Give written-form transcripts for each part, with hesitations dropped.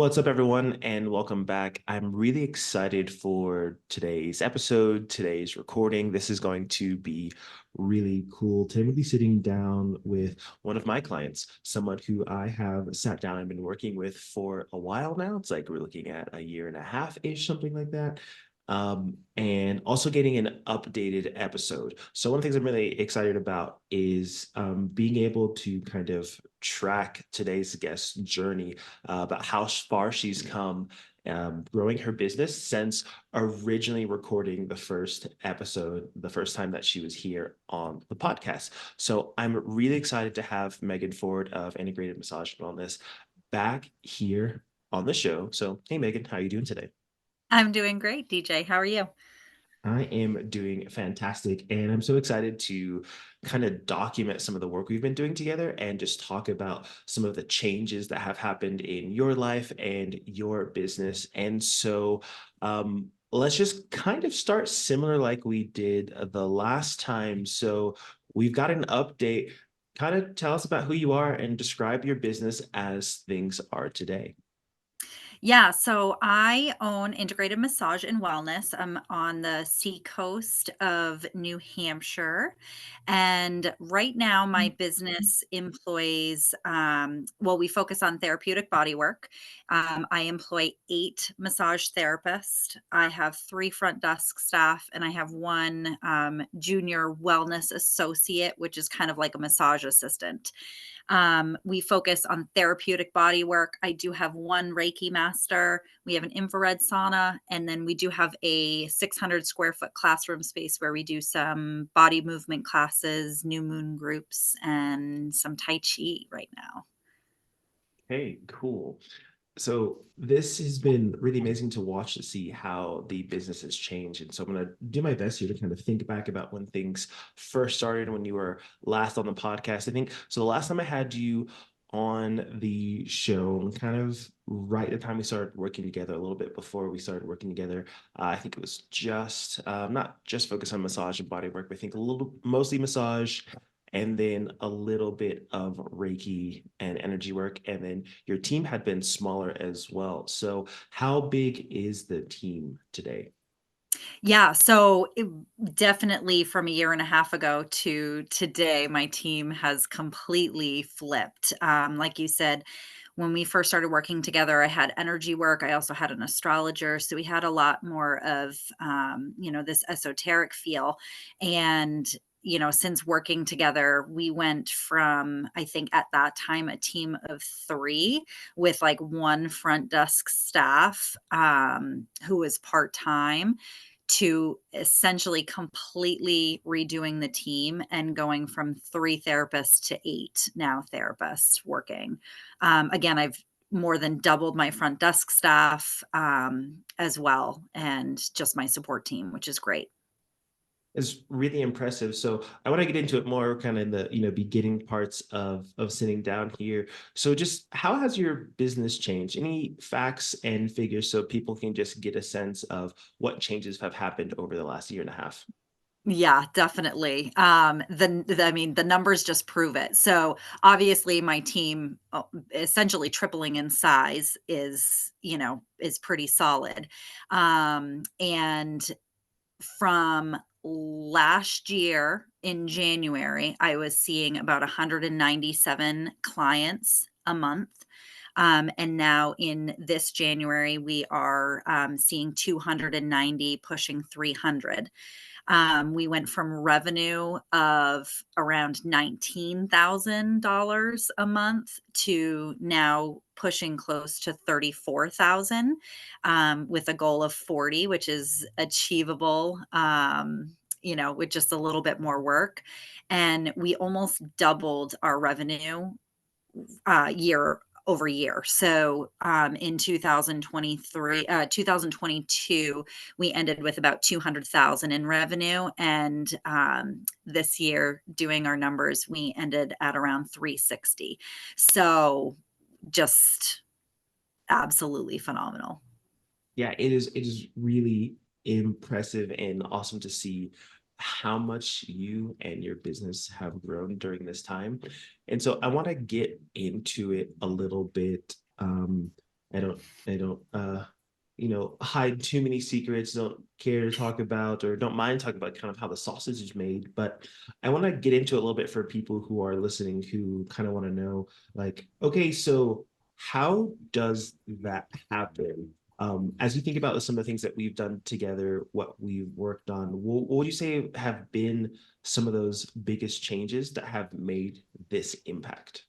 What's up, everyone, and welcome back. I'm really excited for today's episode, today's recording. This is going to be really cool. Today, we'll be sitting down with one of my clients, someone who I have sat down and been working with for a while now. It's like we're looking at a year and a half-ish, something like that. And also getting an updated episode. So one of the things I'm really excited about is being able to kind of track today's guest journey about how far she's come growing her business since originally recording the first episode, the first time that she was here on the podcast. So I'm really excited to have Meagan Ford of Integrated Massage and Wellness back here on the show. So, hey, Meagan, how are you doing today? I'm doing great, DJ. How are you? I am doing fantastic. And I'm so excited to kind of document some of the work we've been doing together and just talk about some of the changes that have happened in your life and your business. And so let's just kind of start similar like we did the last time. So we've got an update. Kind of tell us about who you are and describe your business as things are today. Yeah, so I own Integrated Massage and Wellness. I'm on the seacoast of New Hampshire. And right now, my business employs, well, we focus on therapeutic body work. I employ 8 massage therapists. I have 3 front desk staff, and I have one junior wellness associate, which is kind of like a massage assistant. We focus on therapeutic body work. I do have one Reiki master. We have an infrared sauna, and then we do have a 600 square foot classroom space where we do some body movement classes, new moon groups, and some Tai Chi right now. Hey, cool. So this has been really amazing to watch to see how the business has changed. And so I'm going to do my best here to kind of think back about when things first started, when you were last on the podcast. I think so. The last time I had you on the show, kind of right at the time we started working together, a little bit before we started working together, I think it was just not just focused on massage and body work, but I think a little mostly massage and then a little bit of Reiki and energy work. And then your team had been smaller as well. So, how big is the team today? Yeah, so definitely from a year and a half ago to today, my team has completely flipped. Like you said, when we first started working together, I had energy work. I also had an astrologer. So we had a lot more of, this esoteric feel. And, since working together, we went from, I think at that time, a team of 3 with like one front desk staff who was part time to essentially completely redoing the team and going from 3 therapists to 8 now therapists working. Again, I've more than doubled my front desk staff, as well, and just my support team, which is great. Is really impressive. So I want to get into it more kind of in the beginning parts of sitting down here. So just how has your business changed? Any facts and figures so people can just get a sense of what changes have happened over the last year and a half? Yeah, definitely. I mean, the numbers just prove it. So obviously, my team essentially tripling in size is pretty solid. And from last year in January, I was seeing about 197 clients a month. And now in this January, we are seeing 290, pushing 300. We went from revenue of around $19,000 a month to now pushing close to 34,000, with a goal of 40, which is achievable, with just a little bit more work. And we almost doubled our revenue year over year. So in 2022, we ended with about 200,000 in revenue, and this year, doing our numbers, we ended at around 360. So just absolutely phenomenal. Yeah, it is really impressive and awesome to see how much you and your business have grown during this time. And so I want to get into it a little bit. I don't hide too many secrets, don't care to talk about or don't mind talking about kind of how the sausage is made. But I want to get into it a little bit for people who are listening who kind of want to know, like, okay, so how does that happen? As you think about some of the things that we've done together, what we've worked on, what would you say have been some of those biggest changes that have made this impact?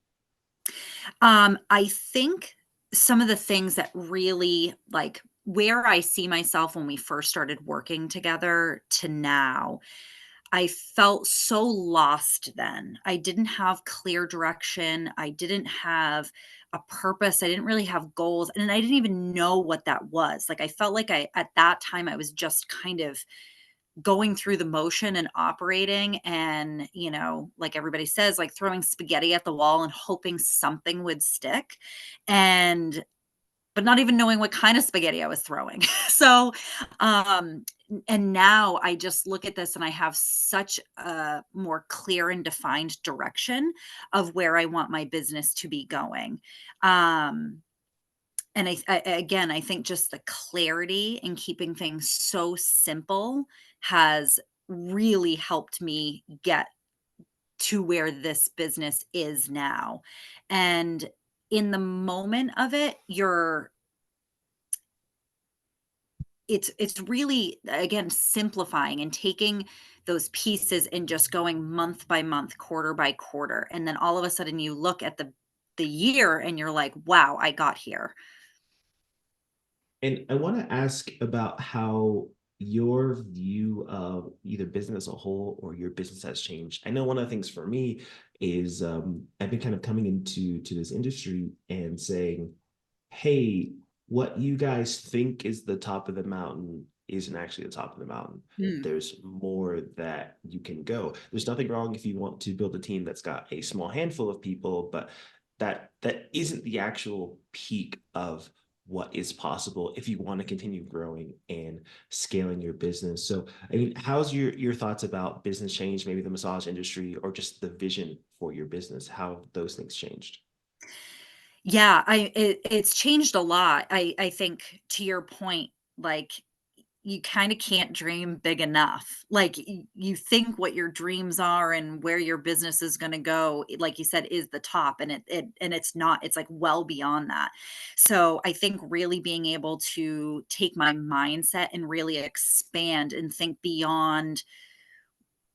I think some of the things that really like where I see myself when we first started working together to now, I felt so lost then. I didn't have clear direction. I didn't have a purpose. I didn't really have goals. And I didn't even know what that was. Like I felt like at that time I was just kind of going through the motion and operating and, like everybody says, like throwing spaghetti at the wall and hoping something would stick. And but not even knowing what kind of spaghetti I was throwing. So, um, and now I just look at this and I have such a more clear and defined direction of where I want my business to be going. Um, and again, I think just the clarity and keeping things so simple has really helped me get to where this business is now. And in the moment of it, it's really, again, simplifying and taking those pieces and just going month by month, quarter by quarter, and then all of a sudden you look at the year and you're like, "Wow, I got here." And I want to ask about how your view of either business as a whole or your business has changed. I know one of the things for me is I've been kind of coming into this industry and saying, hey, what you guys think is the top of the mountain isn't actually the top of the mountain. Mm. There's more that you can go. There's nothing wrong if you want to build a team that's got a small handful of people, but that isn't the actual peak of what is possible if you want to continue growing and scaling your business. So, I mean, how's your thoughts about business change, maybe the massage industry, or just the vision for your business? How those things changed? Yeah, it's changed a lot. I think to your point, like you kind of can't dream big enough. Like you think what your dreams are and where your business is going to go, like you said, is the top, and it's not. It's like well beyond that. So I think really being able to take my mindset and really expand and think beyond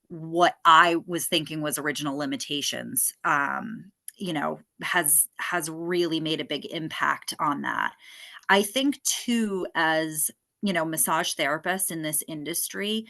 what I was thinking was original limitations, has really made a big impact on that. I think too, as massage therapists in this industry,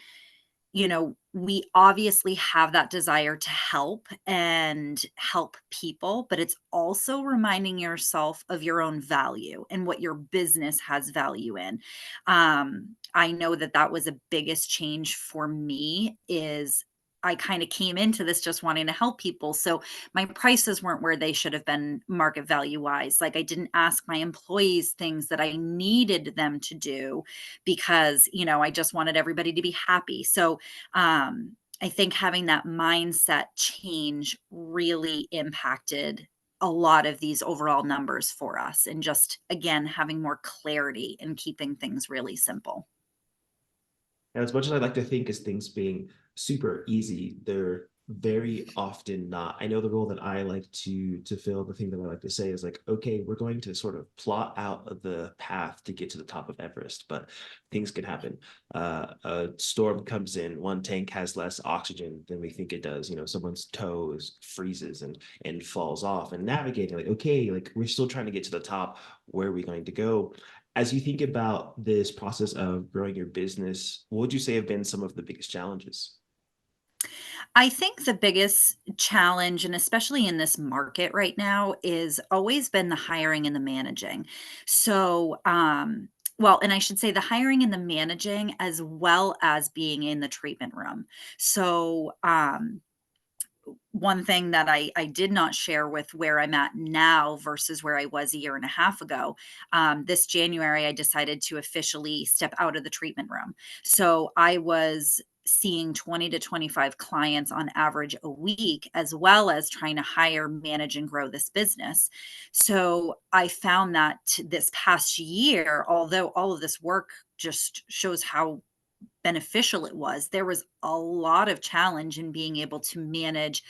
we obviously have that desire to help and help people, but it's also reminding yourself of your own value and what your business has value in. I know that that was a biggest change for me is I kind of came into this just wanting to help people. So my prices weren't where they should have been market value wise. Like I didn't ask my employees things that I needed them to do because, I just wanted everybody to be happy. So I think having that mindset change really impacted a lot of these overall numbers for us and just again having more clarity and keeping things really simple. And as much as I like to think as things being super easy, they're very often not. I know the role that I like to fill, the thing that I like to say is like, okay, we're going to sort of plot out the path to get to the top of Everest, but things can happen. A storm comes in, one tank has less oxygen than we think it does. Someone's toes freezes and falls off, and navigating like, okay, like we're still trying to get to the top. Where are we going to go? As you think about this process of growing your business, what would you say have been some of the biggest challenges? I think the biggest challenge, and especially in this market right now, is always been the hiring and the managing. So, well, and I should say the hiring and the managing as well as being in the treatment room. So, one thing that I did not share with where I'm at now versus where I was a year and a half ago. This January, I decided to officially step out of the treatment room. So I was seeing 20 to 25 clients on average a week, as well as trying to hire, manage, and grow this business. So I found that this past year, although all of this work just shows how beneficial it was, there was a lot of challenge in being able to manage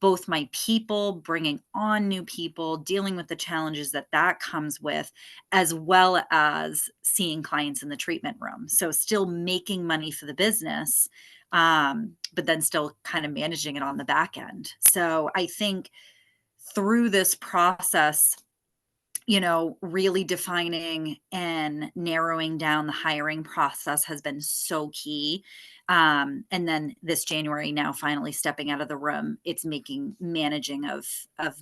both my people, bringing on new people, dealing with the challenges that that comes with, as well as seeing clients in the treatment room. So still making money for the business, but then still kind of managing it on the back end. So I think through this process, really defining and narrowing down the hiring process has been so key. And then this January, now finally stepping out of the room, it's making managing of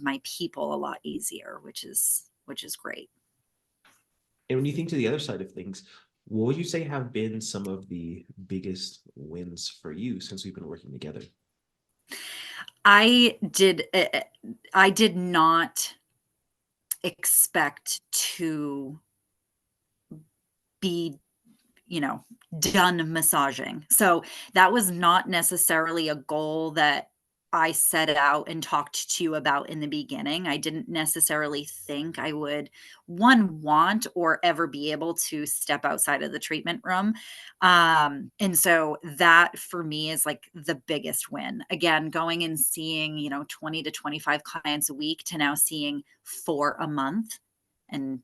my people a lot easier, which is great. And when you think to the other side of things, what would you say have been some of the biggest wins for you since we've been working together? I did I did not expect to be you know, done massaging. So that was not necessarily a goal that I set out and talked to you about in the beginning. I didn't necessarily think I would, one, want or ever be able to step outside of the treatment room. And so that for me is like the biggest win. Again, going and seeing, 20 to 25 clients a week to now seeing 4 a month, and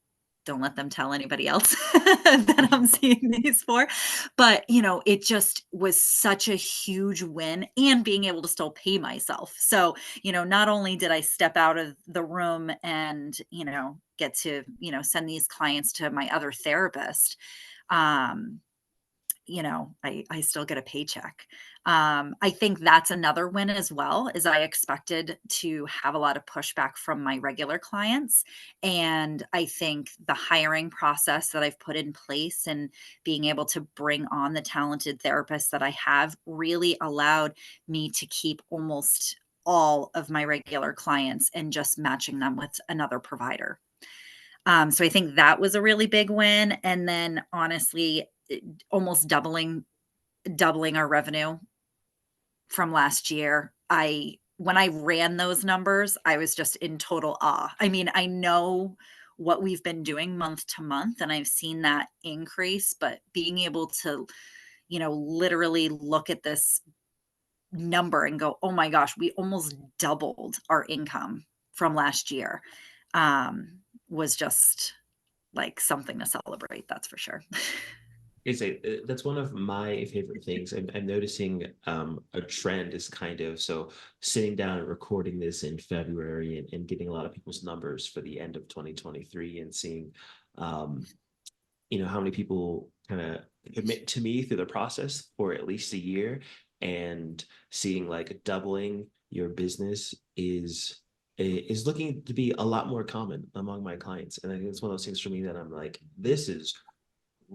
don't let them tell anybody else that I'm seeing these for. But, it just was such a huge win, and being able to still pay myself. So, not only did I step out of the room and, get to, send these clients to my other therapist, um, I still get a paycheck. I think that's another win as well, is I expected to have a lot of pushback from my regular clients. And I think the hiring process that I've put in place and being able to bring on the talented therapists that I have really allowed me to keep almost all of my regular clients and just matching them with another provider. So I think that was a really big win. And then honestly, almost doubling our revenue from last year. I When I ran those numbers, I was just in total awe. I mean, I know what we've been doing month to month, and I've seen that increase, but being able to, literally look at this number and go, "Oh my gosh, we almost doubled our income from last year," was just like something to celebrate, that's for sure. That's one of my favorite things. I'm noticing a trend is kind of so sitting down and recording this in February and getting a lot of people's numbers for the end of 2023 and seeing um, how many people kind of commit to me through the process for at least a year, and seeing like doubling your business is looking to be a lot more common among my clients. And I think it's one of those things for me that I'm like, this is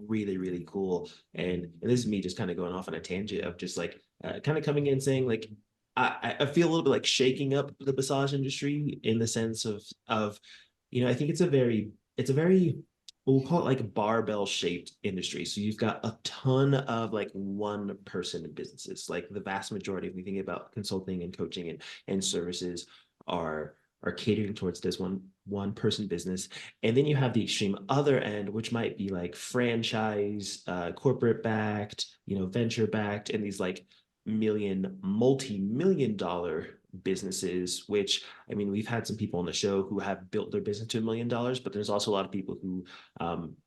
really really cool. And this is me just kind of going off on a tangent of just like kind of coming in saying like I feel a little bit like shaking up the massage industry in the sense of I think it's a very we'll call it like barbell shaped industry. So you've got a ton of like one person businesses. Like the vast majority, if we think about consulting and coaching and services, are are catering towards this one person business. And then you have the extreme other end, which might be like franchise, corporate backed, venture backed, and these like multi-million dollar businesses, which I mean, we've had some people on the show who have built their business to $1 million, but there's also a lot of people who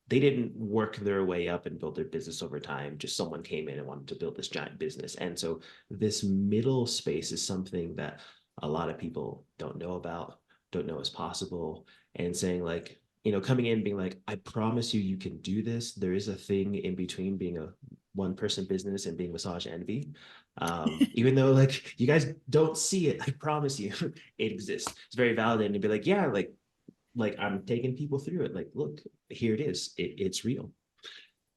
they didn't work their way up and build their business over time. Just someone came in and wanted to build this giant business. And so this middle space is something that a lot of people don't know about, don't know is possible, and saying like, coming in being like, I promise you, you can do this. There is a thing in between being a one person business and being massage envy. Even though like you guys don't see it, I promise you, it exists. It's very validating to be like, yeah, like I'm taking people through it. Like, look, here it is. It's real.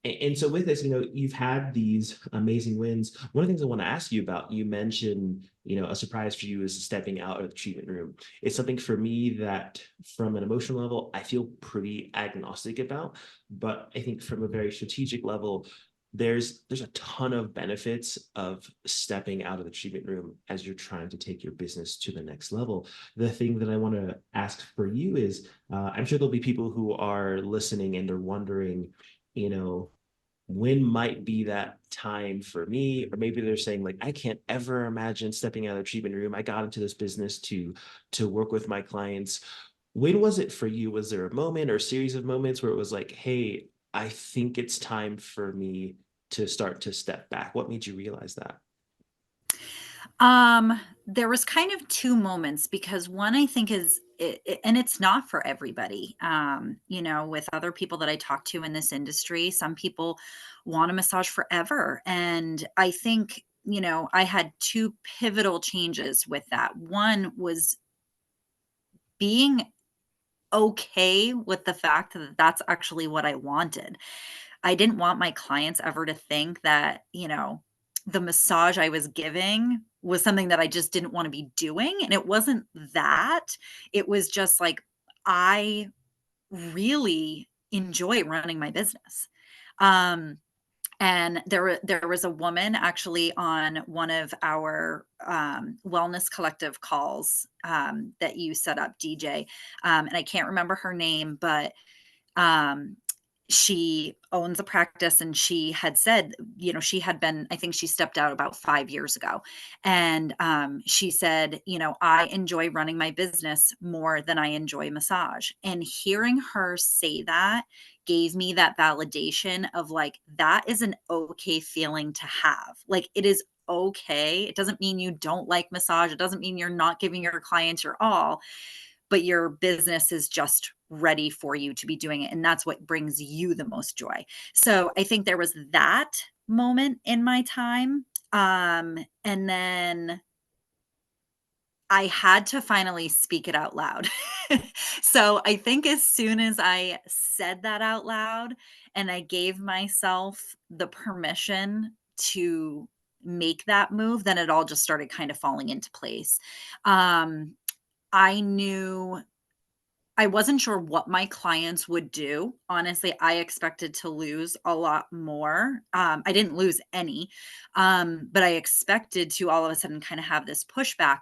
And so with this, you've had these amazing wins. One of the things I want to ask you about, you mentioned, a surprise for you is stepping out of the treatment room. It's something for me that from an emotional level, I feel pretty agnostic about. But I think from a very strategic level, there's a ton of benefits of stepping out of the treatment room as you're trying to take your business to the next level. The thing that I want to ask for you is, I'm sure there'll be people who are listening and they're wondering, you know, when might be that time for me? Or maybe they're saying like, I can't ever imagine stepping out of the treatment room. I got into this business to work with my clients. When was it for you? Was there a moment or a series of moments where it was like, hey, I think it's time for me to start to step back? What made you realize that? There was kind of 2 moments because one I think is and it's not for everybody. With other people that I talk to in this industry, some people want a massage forever. And I think, I had 2 pivotal changes with that. One was being okay with the fact that that's actually what I wanted. I didn't want my clients ever to think that, the massage I was giving was something that I just didn't want to be doing. And it wasn't that. It was just like, I really enjoy running my business. Um, and there was a woman actually on one of our wellness collective calls that you set up, DJ. And I can't remember her name, but um, she owns a practice and she had said, she had been, I think she stepped out about 5 years ago. And she said, I enjoy running my business more than I enjoy massage. And hearing her say that gave me that validation of like, that is an okay feeling to have. Like, it is okay. It doesn't mean you don't like massage. It doesn't mean you're not giving your clients your all, but your business is just ready for you to be doing it. And that's what brings you the most joy. So I think there was that moment in my time. And then I had to finally speak it out loud. So I think as soon as I said that out loud and I gave myself the permission to make that move, then it all just started kind of falling into place. Um, I knew I wasn't sure what my clients would do. Honestly, I expected to lose a lot more. I didn't lose any, but I expected to all of a sudden kind of have this pushback,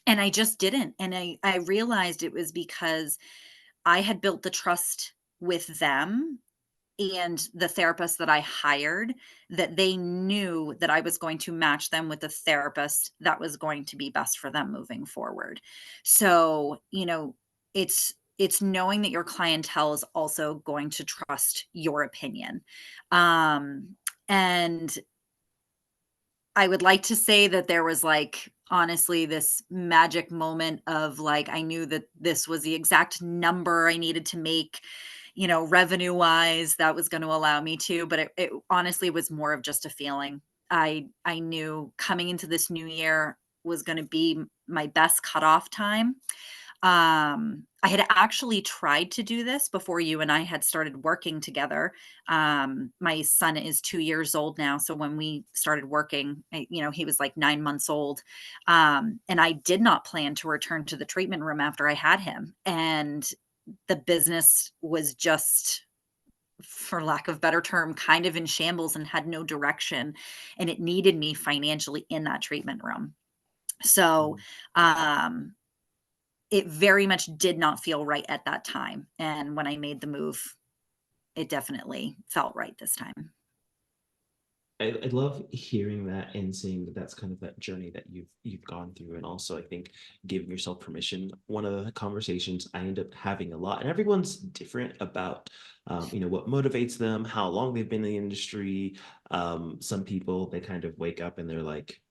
and I just didn't. And I realized it was because I had built the trust with them and the therapist that I hired, that they knew that I was going to match them with a therapist that was going to be best for them moving forward. So, it's knowing that your clientele is also going to trust your opinion. And I would like to say that there was like honestly this magic moment of like I knew that this was the exact number I needed to make, revenue wise that was going to allow me to, but it honestly was more of just a feeling. I knew coming into this new year was going to be my best cutoff time. I had actually tried to do this before you and I had started working together. My son is 2 years old now, so when we started working, he was like 9 months old. And I did not plan to return to the treatment room after I had him, and the business was just, for lack of better term, kind of in shambles and had no direction, and it needed me financially in that treatment room. So, um it very much did not feel right at that time, and when I made the move, it definitely felt right this time. I love hearing that and seeing that that's kind of that journey that you've gone through, and also I think giving yourself permission. One of the conversations I end up having a lot, and everyone's different about, what motivates them, how long they've been in the industry. Some people they kind of wake up and they're like,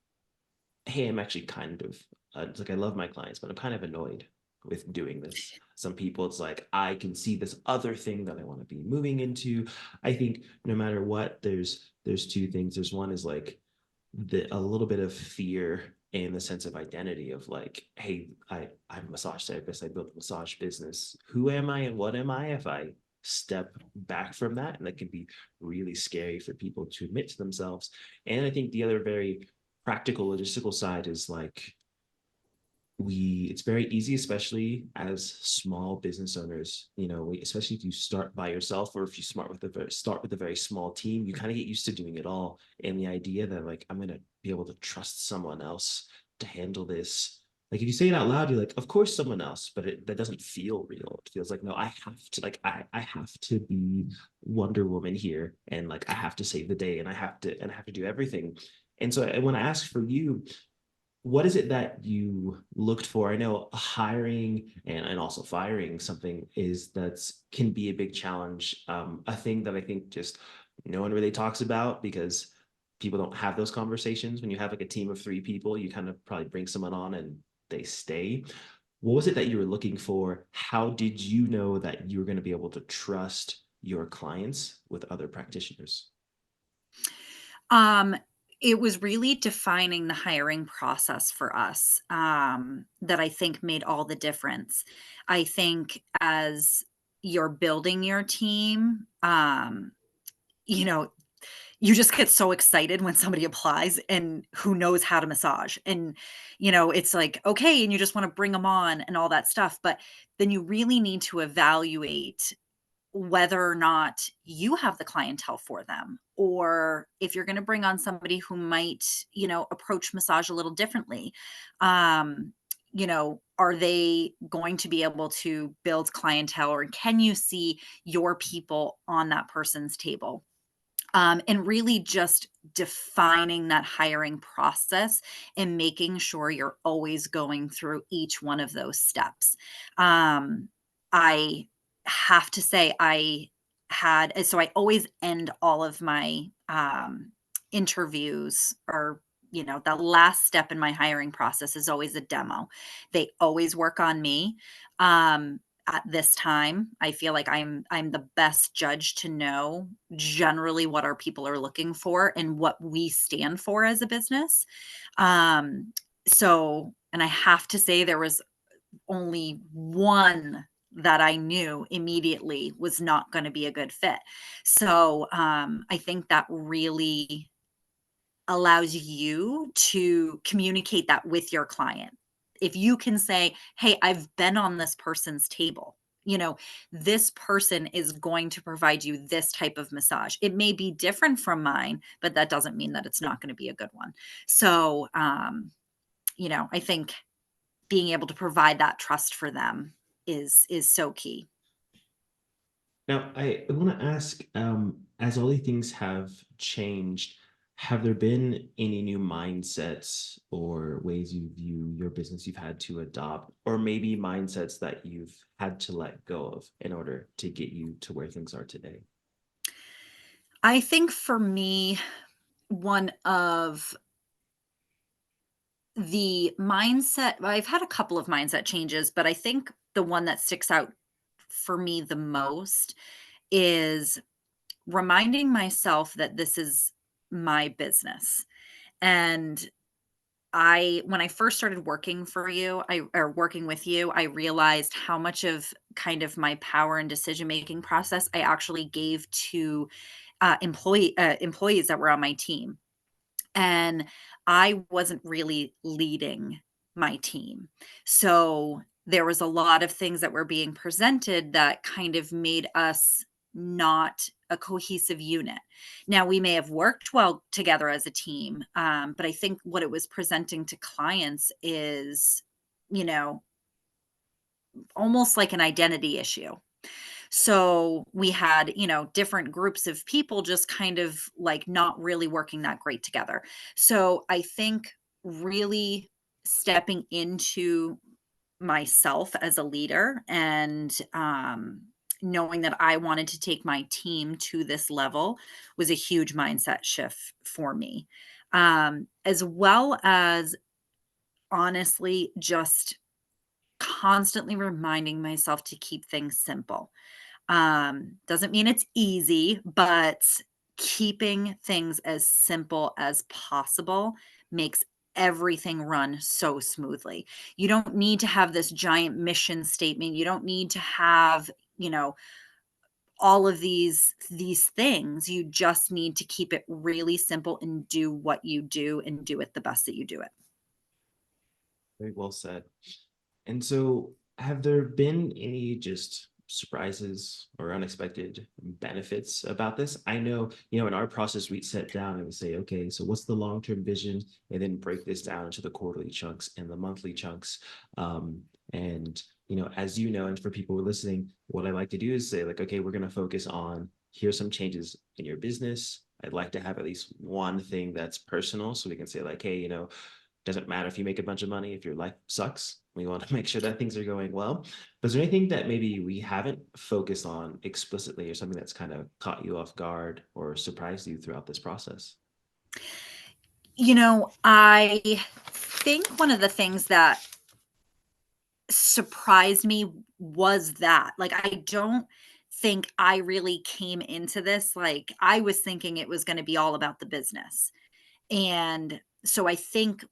hey, I'm actually kind of it's like I love my clients, but I'm kind of annoyed with doing this. Some people, it's like I can see this other thing that I want to be moving into. I think no matter what, there's two things. There's one is like a little bit of fear and the sense of identity of like, hey, I'm a massage therapist. I built a massage business. Who am I and what am I if I step back from that? And that can be really scary for people to admit to themselves. And I think the other very practical logistical side is like it's very easy, especially as small business owners, especially if you start by yourself, or if you start with a very small team, you kind of get used to doing it all. And the idea that, like, I'm going to be able to trust someone else to handle this. Like, if you say it out loud, you're like, of course someone else, but that doesn't feel real. It feels like, no, I have to, like, I have to be Wonder Woman here, and like I have to save the day, and I have to do everything. And so when I ask for you, what is it that you looked for? I know hiring and also firing something is that's can be a big challenge. A thing that I think just no one really talks about, because people don't have those conversations. When you have like a team of three people, you kind of probably bring someone on and they stay. What was it that you were looking for? How did you know that you were going to be able to trust your clients with other practitioners? Um, it was really defining the hiring process for us, that I think made all the difference. I think as you're building your team, you know, you just get so excited when somebody applies and who knows how to massage. And, it's like, okay, and you just want to bring them on and all that stuff. But then you really need to evaluate whether or not you have the clientele for them, or if you're going to bring on somebody who might, approach massage a little differently. um are they going to be able to build clientele, or can you see your people on that person's table? And really just defining that hiring process and making sure you're always going through each one of those steps. Um, I have to say, so I always end all of my interviews, or, the last step in my hiring process is always a demo. They always work on me. At this time, I feel like I'm the best judge to know generally what our people are looking for and what we stand for as a business. Um, and I have to say there was only one that I knew immediately was not going to be a good fit. I think that really allows you to communicate that with your client. If you can say, "Hey, I've been on this person's table. This person is going to provide you this type of massage. It may be different from mine, but that doesn't mean that it's not going to be a good one." I think being able to provide that trust for them is so key. Now, I want to ask, as all these things have changed, have there been any new mindsets or ways you view your business you've had to adopt, or maybe mindsets that you've had to let go of in order to get you to where things are today? I think for me, one of the mindset I've had a couple of mindset changes, but I think the one that sticks out for me the most is reminding myself that this is my business. And when I first started working for you, or working with you, I realized how much of kind of my power and decision making process I actually gave to employees that were on my team, and I wasn't really leading my team. So there was a lot of things that were being presented that kind of made us not a cohesive unit. Now, we may have worked well together as a team, but I think what it was presenting to clients is, you know, almost like an identity issue. So we had, different groups of people just kind of like not really working that great together. So I think really stepping into myself as a leader, and knowing that I wanted to take my team to this level was a huge mindset shift for me. As well as honestly just constantly reminding myself to keep things simple. Doesn't mean it's easy, but keeping things as simple as possible makes everything run so smoothly. You don't need to have this giant mission statement. You don't need to have, all of these things. You just need to keep it really simple and do what you do and do it the best that you do it. Very well said. And so, have there been any just surprises or unexpected benefits about this? I know, in our process, we'd sit down and we say, okay, so what's the long-term vision? And then break this down into the quarterly chunks and the monthly chunks. And, as you know, and for people who are listening, what I like to do is say, like, okay, we're going to focus on here's some changes in your business. I'd like to have at least one thing that's personal so we can say, like, hey, doesn't matter if you make a bunch of money, if your life sucks. We want to make sure that things are going well. But is there anything that maybe we haven't focused on explicitly or something that's kind of caught you off guard or surprised you throughout this process? I think one of the things that surprised me was that, like, I don't think I really came into this, like, I was thinking it was gonna be all about the business. And so I think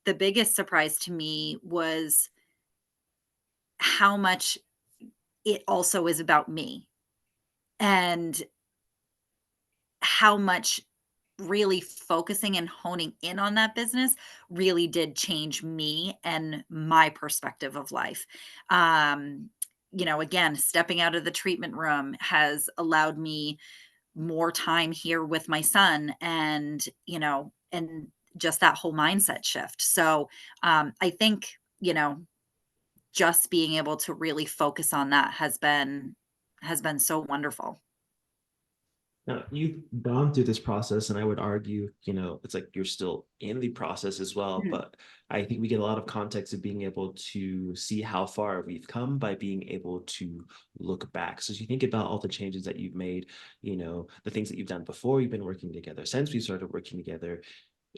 the biggest surprise to me was how much it also is about me, and how much really focusing and honing in on that business really did change me and my perspective of life. Um, again, stepping out of the treatment room has allowed me more time here with my son, and just that whole mindset shift. So I think, just being able to really focus on that has been so wonderful. Now, you've gone through this process, and I would argue, it's like you're still in the process as well. Mhm. But I think we get a lot of context of being able to see how far we've come by being able to look back. So, as you think about all the changes that you've made, the things that you've done before you've been working together, since we started working together,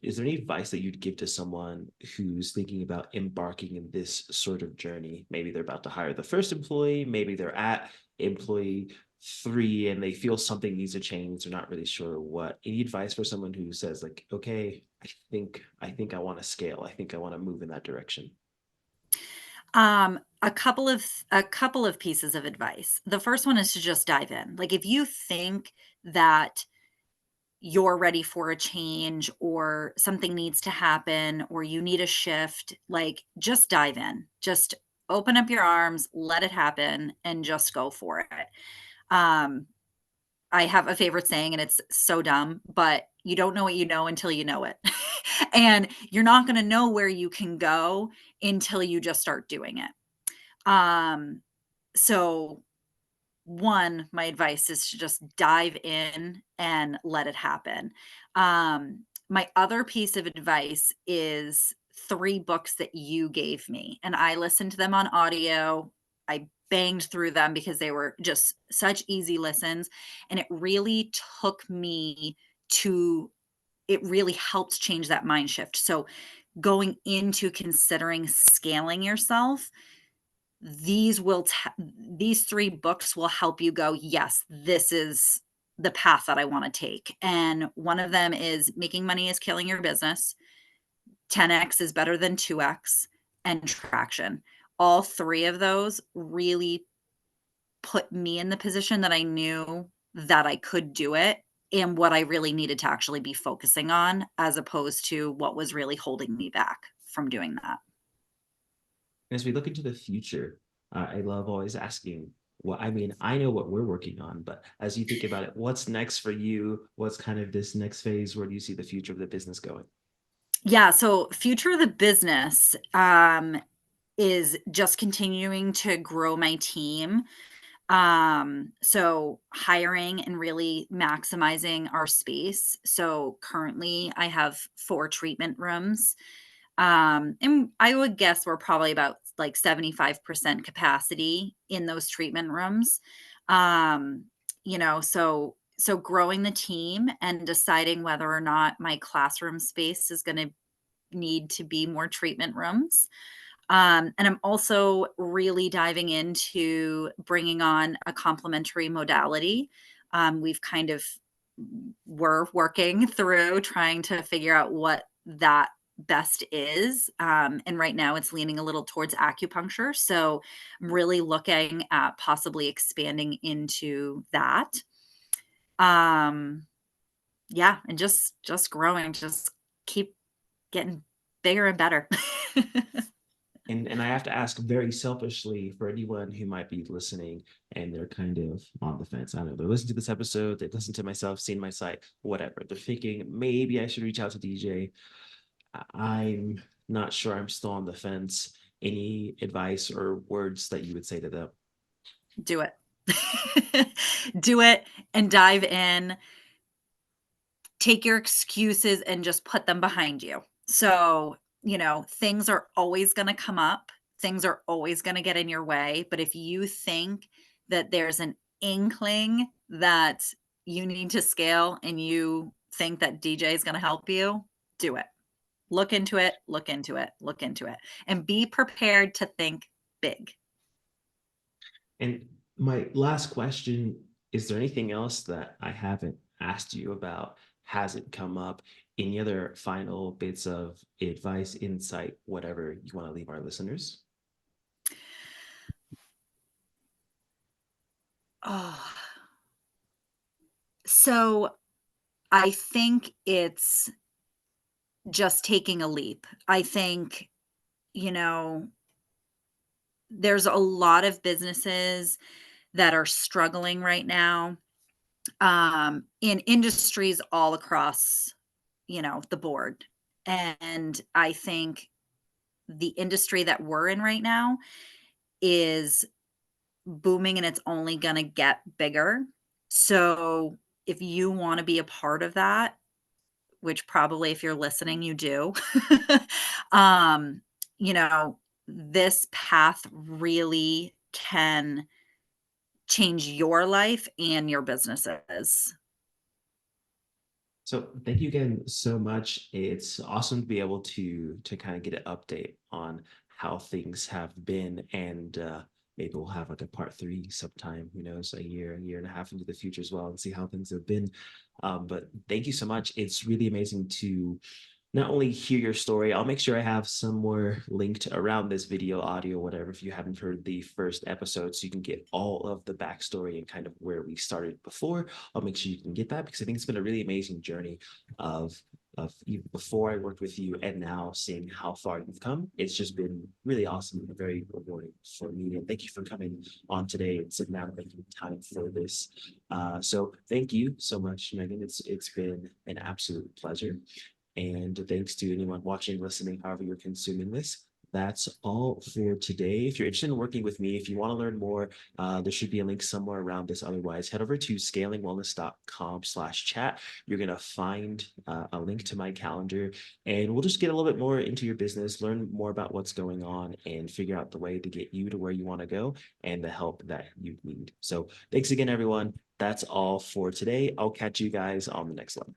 is there any advice that you'd give to someone who's thinking about embarking in this sort of journey? Maybe they're about to hire the first employee, maybe they're at employee three and they feel something needs to change. They're not really sure what. Any advice for someone who says, like, okay, I think I want to scale. I think I want to move in that direction. A couple of pieces of advice. The first one is to just dive in. Like, if you think that you're ready for a change, or something needs to happen, or you need a shift, like, just dive in. Just open up your arms, let it happen, and just go for it. Um, I have a favorite saying, and it's so dumb, but you don't know what you know until you know it. And you're not gonna know where you can go until you just start doing it. Um, so one, my advice is to just dive in and let it happen. My other piece of advice is 3 books that you gave me, and I listened to them on audio. I banged through them because they were just such easy listens, and to it really helped change that mind shift. So, going into considering scaling yourself, these 3 books will help you go, "Yes, this is the path that I wanna take." And one of them is "Making Money is Killing Your Business," "10x is Better Than 2x," and "Traction." All 3 of those really put me in the position that I knew that I could do it, and what I really needed to actually be focusing on, as opposed to what was really holding me back from doing that. As we look into the future, I love always asking, well, I mean, I know what we're working on, but as you think about it, what's next for you? What's kind of this next phase? Where do you see the future of the business going? Yeah, so future of the business, is just continuing to grow my team. So hiring and really maximizing our space. So currently I have 4 treatment rooms. And I would guess we're probably about like 75% capacity in those treatment rooms. Um, so growing the team and deciding whether or not my classroom space is going to need to be more treatment rooms. And I'm also really diving into bringing on a complementary modality. We've kind of we're working through trying to figure out what that best is. And right now it's leaning a little towards acupuncture. So I'm really looking at possibly expanding into that. Um, yeah, and just growing, just keep getting bigger and better. And I have to ask very selfishly for anyone who might be listening and they're kind of on the fence. I don't know, they're listening to this episode, they listen to myself, seen my site, whatever. They're thinking maybe I should reach out to DJ. I'm not sure, I'm still on the fence. Any advice or words that you would say to them? Do it. Do it and dive in. Take your excuses and just put them behind you. So, things are always going to come up. Things are always going to get in your way. But if you think that there's an inkling that you need to scale and you think that DJ is going to help you, do it. Look into it, look into it, look into it, and be prepared to think big. And my last question, is there anything else that I haven't asked you about? Hasn't come up? Any other final bits of advice, insight, whatever you want to leave our listeners? Oh, so I think it's just taking a leap. I think, you know, there's a lot of businesses that are struggling right now, in industries all across, the board. And I think the industry that we're in right now is booming and it's only going to get bigger. So if you want to be a part of that, which probably if you're listening, you do, um, you know, this path really can change your life and your businesses. So thank you again so much. It's awesome to be able to kind of get an update on how things have been, and maybe we'll have like a part three sometime. Who knows, a year and a half into the future as well, and see how things have been. But thank you so much. It's really amazing to not only hear your story, I'll make sure I have somewhere linked around this video, audio, whatever, if you haven't heard the first episode, so you can get all of the backstory and kind of where we started before. I'll make sure you can get that because I think it's been a really amazing journey of even before I worked with you and now seeing how far you've come. It's just been really awesome and very rewarding for me. And thank you for coming on today and sitting down and making time for this. So thank you so much, Megan. It's been an absolute pleasure. And thanks to anyone watching, listening, however you're consuming this. That's all for today. If you're interested in working with me, if you want to learn more, there should be a link somewhere around this. Otherwise, head over to scalingwellness.com/chat. You're going to find a link to my calendar, and we'll just get a little bit more into your business, learn more about what's going on, and figure out the way to get you to where you want to go and the help that you need. So thanks again, everyone. That's all for today. I'll catch you guys on the next one.